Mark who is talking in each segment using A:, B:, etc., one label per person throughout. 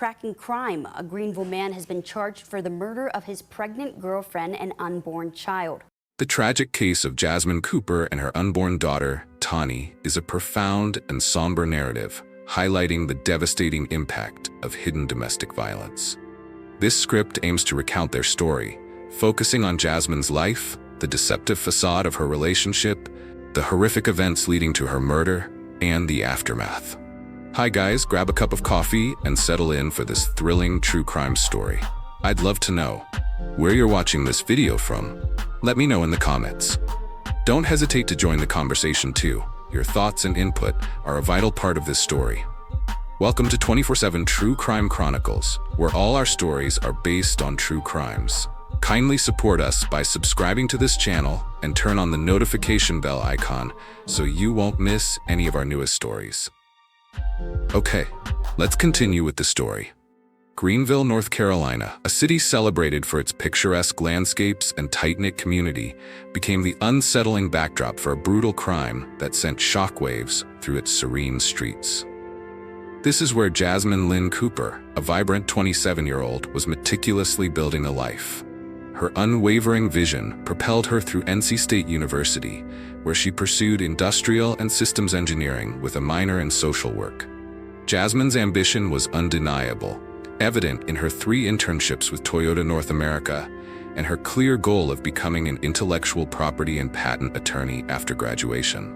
A: tracking crime. A Greenville man has been charged for the murder of his pregnant girlfriend and unborn child.
B: The tragic case of Jasmine Cooper and her unborn daughter, Tani, is a profound and somber narrative, highlighting the devastating impact of hidden domestic violence. This script aims to recount their story, focusing on Jasmine's life, the deceptive facade of her relationship, the horrific events leading to her murder, and the aftermath. Hi guys, grab a cup of coffee and settle in for this thrilling true crime story. I'd love to know where you're watching this video from. Let me know in the comments. Don't hesitate to join the conversation too. Your thoughts and input are a vital part of this story. Welcome to 24/7 True Crime Chronicles, where all our stories are based on true crimes. Kindly support us by subscribing to this channel and turn on the notification bell icon so you won't miss any of our newest stories. Okay, let's continue with the story. Greenville, North Carolina, a city celebrated for its picturesque landscapes and tight-knit community, became the unsettling backdrop for a brutal crime that sent shockwaves through its serene streets. This is where Jasmine Lynn Cooper, a vibrant 27-year-old, was meticulously building a life. Her unwavering vision propelled her through NC State University, where she pursued industrial and systems engineering with a minor in social work. Jasmine's ambition was undeniable, evident in her 3 internships with Toyota North America and her clear goal of becoming an intellectual property and patent attorney after graduation.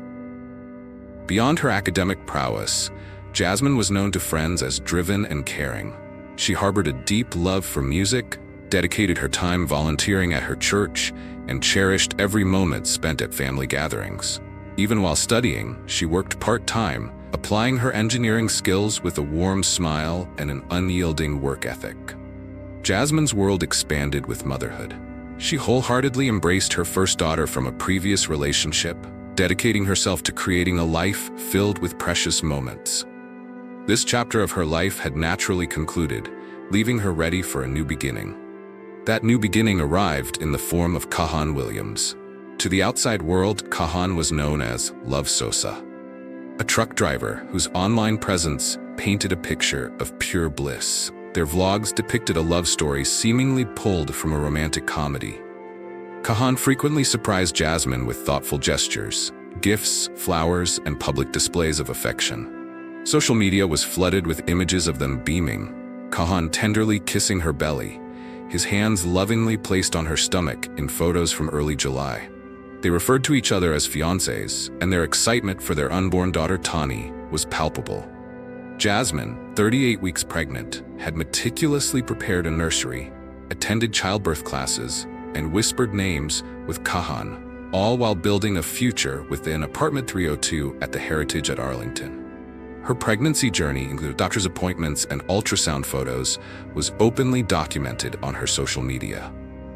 B: Beyond her academic prowess, Jasmine was known to friends as driven and caring. She harbored a deep love for music, dedicated her time volunteering at her church, and cherished every moment spent at family gatherings. Even while studying, she worked part-time, applying her engineering skills with a warm smile and an unyielding work ethic. Jasmine's world expanded with motherhood. She wholeheartedly embraced her first daughter from a previous relationship, dedicating herself to creating a life filled with precious moments. This chapter of her life had naturally concluded, leaving her ready for a new beginning. That new beginning arrived in the form of Kahan Williams. To the outside world, Kahan was known as Love Sosa, a truck driver whose online presence painted a picture of pure bliss. Their vlogs depicted a love story seemingly pulled from a romantic comedy. Kahan frequently surprised Jasmine with thoughtful gestures, gifts, flowers, and public displays of affection. Social media was flooded with images of them beaming, Kahan tenderly kissing her belly, his hands lovingly placed on her stomach in photos from early July. They referred to each other as fiancés, and their excitement for their unborn daughter Tani was palpable. Jasmine, 38 weeks pregnant, had meticulously prepared a nursery, attended childbirth classes, and whispered names with Kahan, all while building a future within apartment 302 at the Heritage at Arlington. Her pregnancy journey included doctor's appointments and ultrasound photos was openly documented on her social media.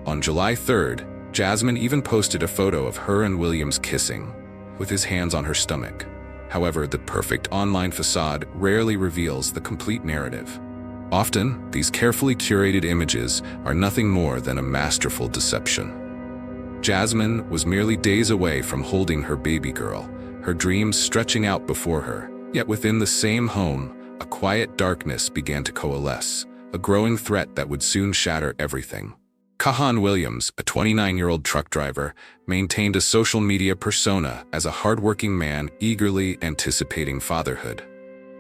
B: On July 3rd, Jasmine even posted a photo of her and Williams kissing, with his hands on her stomach. However, the perfect online facade rarely reveals the complete narrative. Often, these carefully curated images are nothing more than a masterful deception. Jasmine was merely days away from holding her baby girl, her dreams stretching out before her. Yet within the same home, a quiet darkness began to coalesce, a growing threat that would soon shatter everything. Kahan Williams, a 29-year-old truck driver, maintained a social media persona as a hardworking man eagerly anticipating fatherhood.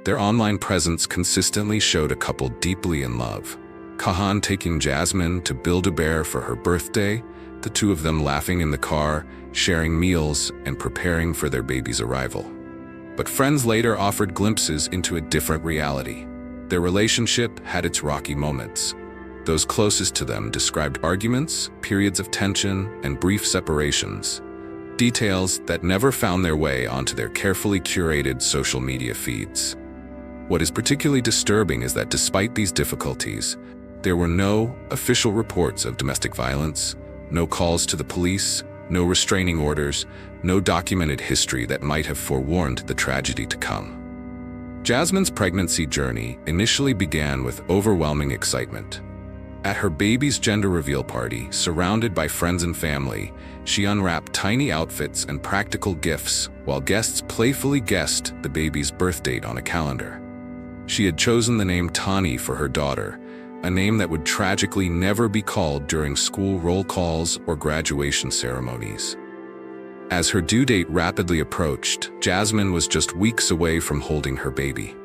B: Their online presence consistently showed a couple deeply in love. Kahan taking Jasmine to Build-A-Bear for her birthday, the two of them laughing in the car, sharing meals, and preparing for their baby's arrival. But friends later offered glimpses into a different reality. Their relationship had its rocky moments. Those closest to them described arguments, periods of tension, and brief separations, details that never found their way onto their carefully curated social media feeds. What is particularly disturbing is that despite these difficulties, there were no official reports of domestic violence, no calls to the police, no restraining orders, no documented history that might have forewarned the tragedy to come. Jasmine's pregnancy journey initially began with overwhelming excitement. At her baby's gender reveal party, surrounded by friends and family, she unwrapped tiny outfits and practical gifts while guests playfully guessed the baby's birth date on a calendar. She had chosen the name Tani for her daughter, a name that would tragically never be called during school roll calls or graduation ceremonies. As her due date rapidly approached, Jasmine was just weeks away from holding her baby.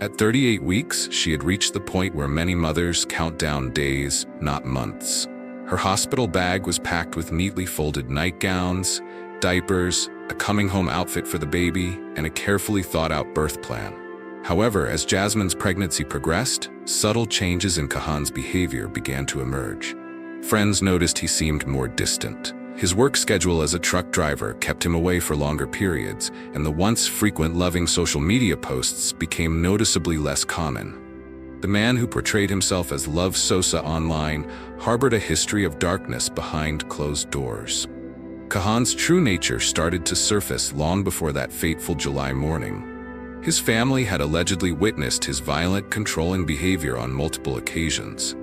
B: At 38 weeks, she had reached the point where many mothers count down days, not months. Her hospital bag was packed with neatly folded nightgowns, diapers, a coming-home outfit for the baby, and a carefully thought-out birth plan. However, as Jasmine's pregnancy progressed, subtle changes in Kahan's behavior began to emerge. Friends noticed he seemed more distant. His work schedule as a truck driver kept him away for longer periods, and the once frequent loving social media posts became noticeably less common. The man who portrayed himself as Love Sosa online harbored a history of darkness behind closed doors. Kahan's true nature started to surface long before that fateful July morning. His family had allegedly witnessed his violent, controlling behavior on multiple occasions.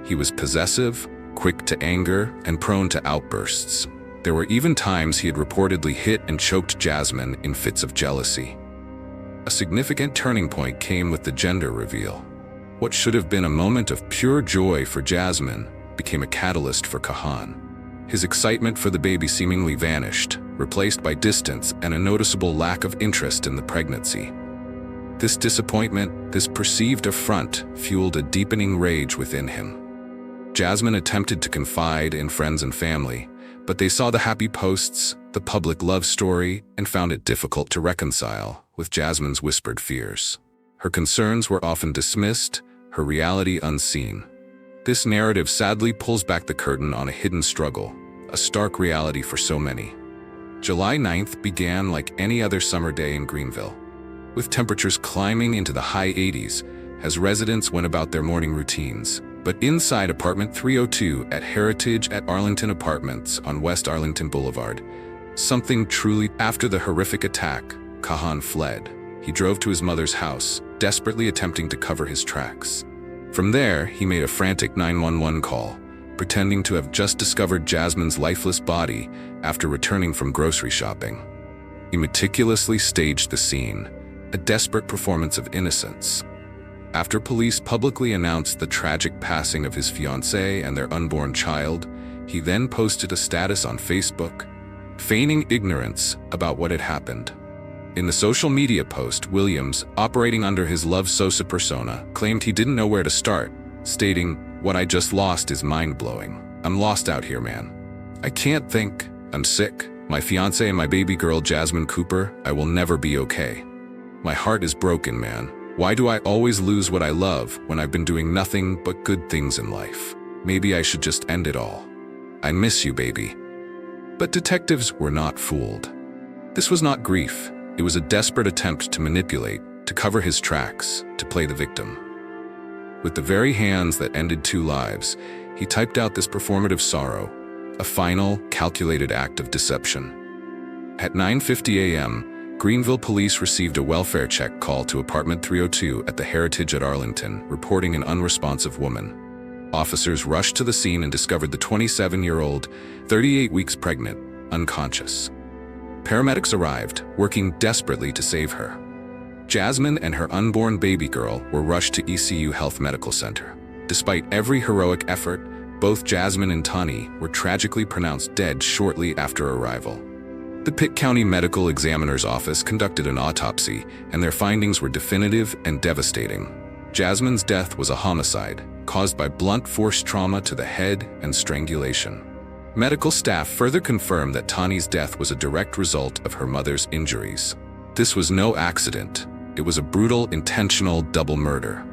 B: He was possessive, quick to anger, and prone to outbursts. There were even times he had reportedly hit and choked Jasmine in fits of jealousy. A significant turning point came with the gender reveal. What should have been a moment of pure joy for Jasmine became a catalyst for Kahan. His excitement for the baby seemingly vanished, replaced by distance and a noticeable lack of interest in the pregnancy. This disappointment, this perceived affront, fueled a deepening rage within him. Jasmine attempted to confide in friends and family, but they saw the happy posts, the public love story, and found it difficult to reconcile with Jasmine's whispered fears. Her concerns were often dismissed, her reality unseen. This narrative sadly pulls back the curtain on a hidden struggle, a stark reality for so many. July 9th began like any other summer day in Greenville, with temperatures climbing into the high 80s as residents went about their morning routines. But inside apartment 302 at Heritage at Arlington Apartments on West Arlington Boulevard, something truly. After the horrific attack, Kahan fled. He drove to his mother's house, desperately attempting to cover his tracks. From there, he made a frantic 911 call, pretending to have just discovered Jasmine's lifeless body after returning from grocery shopping. He meticulously staged the scene, a desperate performance of innocence. After police publicly announced the tragic passing of his fiancée and their unborn child, he then posted a status on Facebook, feigning ignorance about what had happened. In the social media post, Williams, operating under his Love Sosa persona, claimed he didn't know where to start, stating, "What I just lost is mind-blowing. I'm lost out here, man. I can't think. I'm sick. My fiancée and my baby girl, Jasmine Cooper, I will never be okay. My heart is broken, man. Why do I always lose what I love when I've been doing nothing but good things in life? Maybe I should just end it all. I miss you, baby." But detectives were not fooled. This was not grief. It was a desperate attempt to manipulate, to cover his tracks, to play the victim. With the very hands that ended two lives, he typed out this performative sorrow, a final, calculated act of deception. At 9:50 a.m., Greenville police received a welfare check call to apartment 302 at the Heritage at Arlington, reporting an unresponsive woman. Officers rushed to the scene and discovered the 27-year-old, 38 weeks pregnant, unconscious. Paramedics arrived, working desperately to save her. Jasmine and her unborn baby girl were rushed to ECU Health Medical Center. Despite every heroic effort, both Jasmine and Tani were tragically pronounced dead shortly after arrival. The Pitt County Medical Examiner's Office conducted an autopsy, and their findings were definitive and devastating. Jasmine's death was a homicide, caused by blunt force trauma to the head and strangulation. Medical staff further confirmed that Tani's death was a direct result of her mother's injuries. This was no accident. It was a brutal, intentional double murder.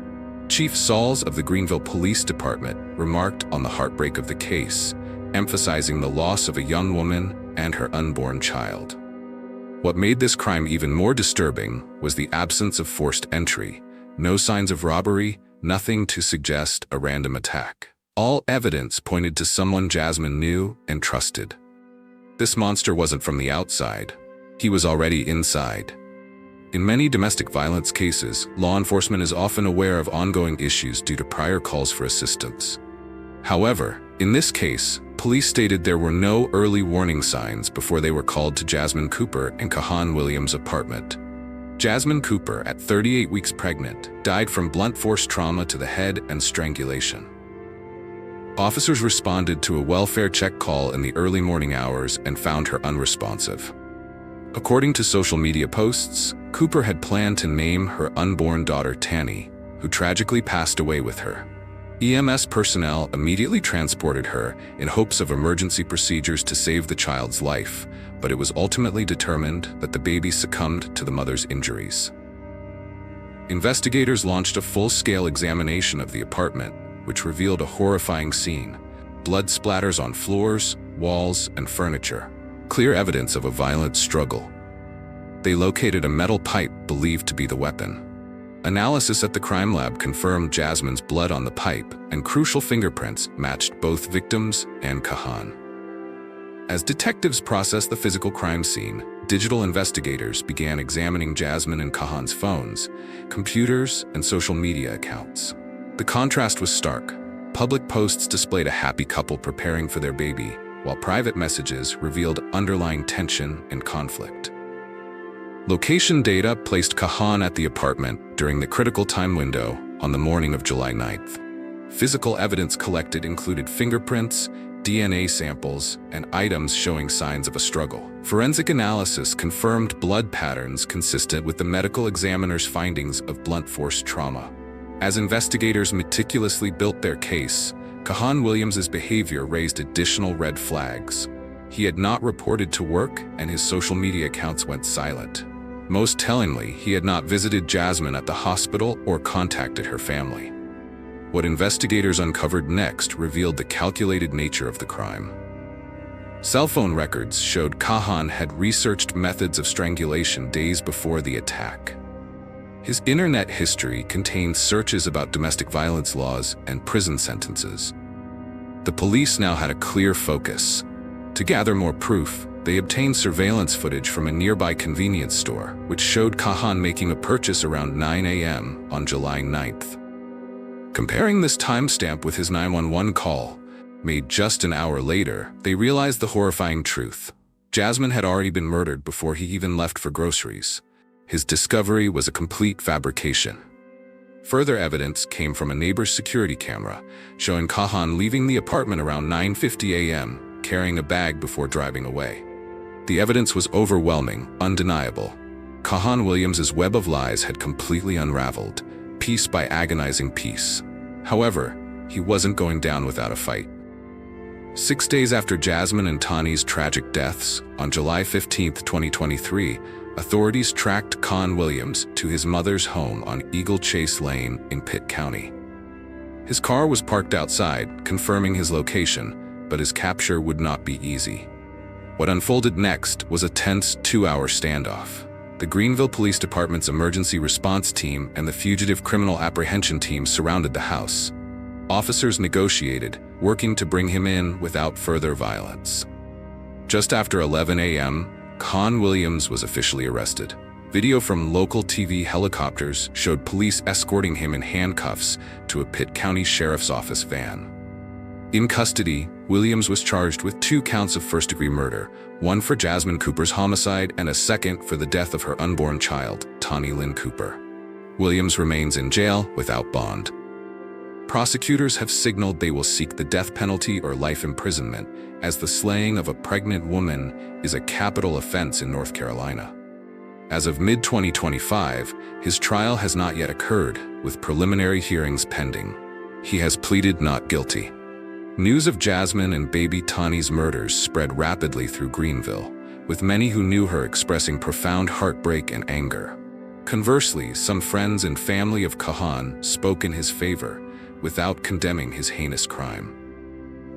B: Chief Sauls of the Greenville Police Department remarked on the heartbreak of the case, emphasizing the loss of a young woman and her unborn child. What made this crime even more disturbing was the absence of forced entry, no signs of robbery, nothing to suggest a random attack. All evidence pointed to someone Jasmine knew and trusted. This monster wasn't from the outside. He was already inside. In many domestic violence cases, law enforcement is often aware of ongoing issues due to prior calls for assistance. However, in this case, police stated there were no early warning signs before they were called to Jasmine Cooper and Kahan Williams' apartment. Jasmine Cooper, at 38 weeks pregnant, died from blunt force trauma to the head and strangulation. Officers responded to a welfare check call in the early morning hours and found her unresponsive. According to social media posts, Cooper had planned to name her unborn daughter Tanny, who tragically passed away with her. EMS personnel immediately transported her in hopes of emergency procedures to save the child's life, but it was ultimately determined that the baby succumbed to the mother's injuries. Investigators launched a full-scale examination of the apartment, which revealed a horrifying scene: blood splatters on floors, walls, and furniture, clear evidence of a violent struggle. They located a metal pipe believed to be the weapon. Analysis at the crime lab confirmed Jasmine's blood on the pipe, and crucial fingerprints matched both victims and Kahan. As detectives processed the physical crime scene, digital investigators began examining Jasmine and Kahan's phones, computers, and social media accounts. The contrast was stark. Public posts displayed a happy couple preparing for their baby, while private messages revealed underlying tension and conflict. Location data placed Kahan at the apartment during the critical time window on the morning of July 9th. Physical evidence collected included fingerprints, DNA samples, and items showing signs of a struggle. Forensic analysis confirmed blood patterns consistent with the medical examiner's findings of blunt force trauma. As investigators meticulously built their case, Kahan Williams's behavior raised additional red flags. He had not reported to work, and his social media accounts went silent. Most tellingly, he had not visited Jasmine at the hospital or contacted her family. What investigators uncovered next revealed the calculated nature of the crime. Cell phone records showed Kahan had researched methods of strangulation days before the attack. His internet history contained searches about domestic violence laws and prison sentences. The police now had a clear focus. To gather more proof, they obtained surveillance footage from a nearby convenience store, which showed Kahan making a purchase around 9 a.m. on July 9th. Comparing this timestamp with his 911 call, made just an hour later, they realized the horrifying truth. Jasmine had already been murdered before he even left for groceries. His discovery was a complete fabrication. Further evidence came from a neighbor's security camera, showing Kahan leaving the apartment around 9:50 a.m., carrying a bag before driving away. The evidence was overwhelming, undeniable. Kahan Williams's web of lies had completely unraveled, piece by agonizing piece. However, he wasn't going down without a fight. 6 days after Jasmine and Tanny's tragic deaths, on July 15, 2023, authorities tracked Kahan Williams to his mother's home on Eagle Chase Lane in Pitt County. His car was parked outside, confirming his location, but his capture would not be easy. What unfolded next was a tense 2-hour standoff. The Greenville Police Department's emergency response team and the fugitive criminal apprehension team surrounded the house. Officers negotiated, working to bring him in without further violence. Just after 11 a.m., Kahan Williams was officially arrested. Video from local TV helicopters showed police escorting him in handcuffs to a Pitt County Sheriff's Office van. In custody, Williams was charged with 2 counts of first-degree murder, one for Jasmine Cooper's homicide and a second for the death of her unborn child, Tanny Lynn Cooper. Williams remains in jail without bond. Prosecutors have signaled they will seek the death penalty or life imprisonment, as the slaying of a pregnant woman is a capital offense in North Carolina. As of mid-2025, his trial has not yet occurred, with preliminary hearings pending. He has pleaded not guilty. News of Jasmine and baby Tanny's murders spread rapidly through Greenville, with many who knew her expressing profound heartbreak and anger. Conversely, some friends and family of Kahan spoke in his favor, without condemning his heinous crime.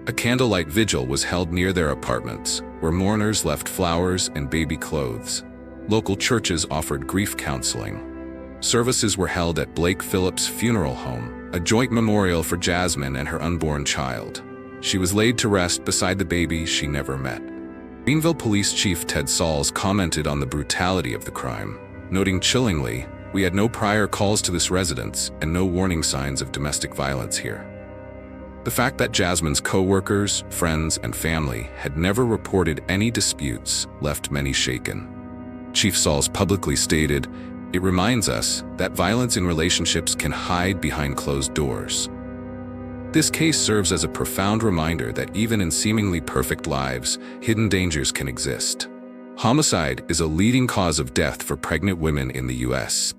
B: A candlelight vigil was held near their apartments, where mourners left flowers and baby clothes. Local churches offered grief counseling. Services were held at Blake Phillips' funeral home, a joint memorial for Jasmine and her unborn child. She was laid to rest beside the baby she never met. Greenville Police Chief Ted Sauls commented on the brutality of the crime, noting chillingly, "We had no prior calls to this residence and no warning signs of domestic violence here." The fact that Jasmine's co-workers, friends, and family had never reported any disputes left many shaken. Chief Sauls publicly stated, It reminds us that violence in relationships can hide behind closed doors. This case serves as a profound reminder that even in seemingly perfect lives, hidden dangers can exist. Homicide is a leading cause of death for pregnant women in the U.S.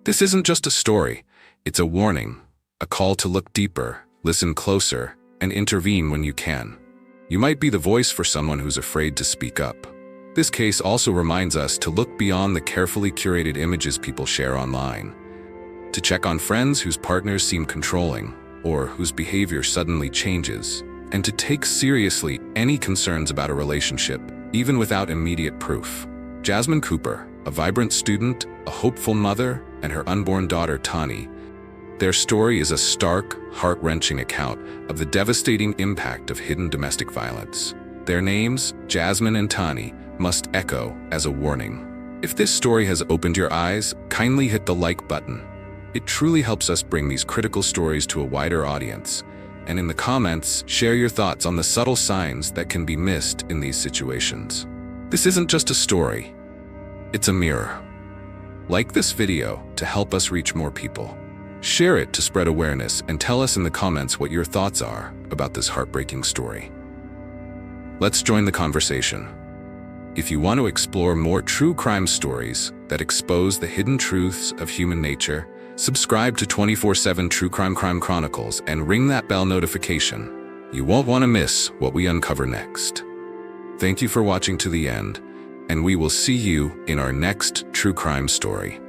B: This isn't just a story, it's a warning, a call to look deeper, listen closer, and intervene when you can. You might be the voice for someone who's afraid to speak up. This case also reminds us to look beyond the carefully curated images people share online, to check on friends whose partners seem controlling or whose behavior suddenly changes, and to take seriously any concerns about a relationship, even without immediate proof. Jasmine Cooper, a vibrant student, a hopeful mother, and her unborn daughter, Tani. Their story is a stark, heart-wrenching account of the devastating impact of hidden domestic violence. Their names, Jasmine and Tani, must echo as a warning. If this story has opened your eyes, kindly hit the like button. It truly helps us bring these critical stories to a wider audience. And in the comments, share your thoughts on the subtle signs that can be missed in these situations. This isn't just a story, it's a mirror. Like this video to help us reach more people. Share it to spread awareness and tell us in the comments what your thoughts are about this heartbreaking story. Let's join the conversation. If you want to explore more true crime stories that expose the hidden truths of human nature, subscribe to 24/7 True Crime Chronicles and ring that bell notification. You won't want to miss what we uncover next. Thank you for watching to the end, and we will see you in our next true crime story.